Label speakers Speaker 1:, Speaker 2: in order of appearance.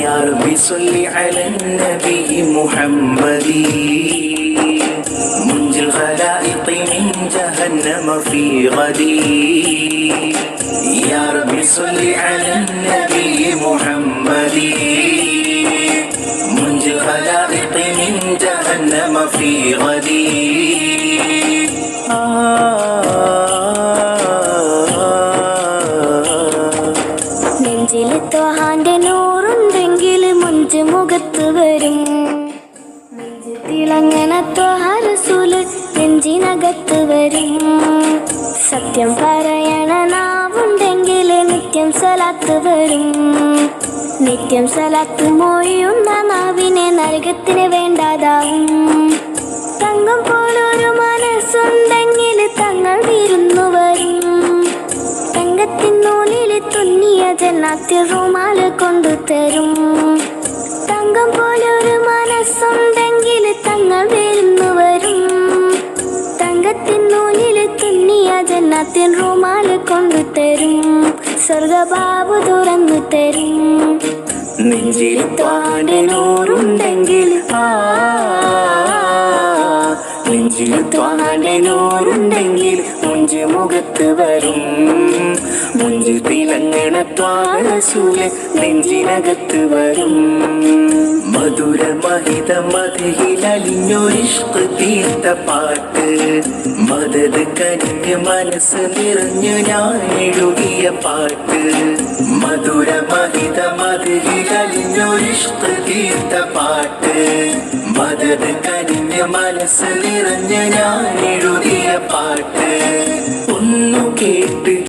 Speaker 1: يا ربي صل على النبي محمد منجي الخلائق من جهنم في غدي. يا ربي صل على النبي محمد منجي الخلائق من جهنم في غدي.
Speaker 2: നെഞ്ചിൽ ത്വഹാന്റെ നൂറുണ്ടെങ്കിൽ മുഞ്ച് മുഖത്ത് വരും. നെഞ്ച് തിളങ്ങണ ത്വഹ റസൂല് നെഞ്ചിനകത്ത് വരും. സത്യം പറയണ നാവുണ്ടെങ്കിൽ നിത്യം സലാത്ത് വരും. നിത്യം സലാത്ത് മൊഴിയുന്ന നാവിനെ നരകത്തിന് വേണ്ടാതാവും. തങ്കം പോലൊരു മനസ്സുണ്ടെങ്കിൽ തങ്ങൾ വിരുന്നു വരും. തങ്കത്തിനുള്ളിൽ തുന്നിയ ജന്നാത്തിൽ റുമാല് കൊണ്ടുതരും. തങ്കം പോലൊരു മനസ്സുണ്ടെങ്കിൽ തങ്ങൾ വിരുന്നു വരും. തങ്കത്തിനുള്ളിൽ തുന്നിയ ജന്നാത്തിൽ റുമാല് കൊണ്ടുതരും. സ്വർഗബാബു തുറന്നു തരും.
Speaker 1: നെഞ്ചിൽ ത്വാന്റെ നൂറുണ്ടെങ്കിൽ നെഞ്ചിൽ ത്വാന്റെ നൂറുണ്ടെങ്കിൽ മുഞ്ച് മുഖത്ത് വരും. മുഞ്ചിൽ തിളങ്ങണ ത്വാഹ റസൂല് നെഞ്ചിനകത്ത് വരും. മധുര മഹിത മധുഹിൽ അലിഞ്ഞൊരിഷ്ക് തീർത്ത പാട്ട്. മദത് കനിഞ്ഞ് മനസ്സ് നിറഞ്ഞു ഞാൻ എഴുതിയ പാട്ട്. മധുര മഹിത മധുഹിൽ അലിഞ്ഞൊരിഷ്ക് തീർത്ത പാട്ട്. മദത് കനിഞ്ഞ് മനസ്സ് നിറഞ്ഞു ഞാൻ എഴുതിയ പാട്ട്. ഒന്നു കേട്ട്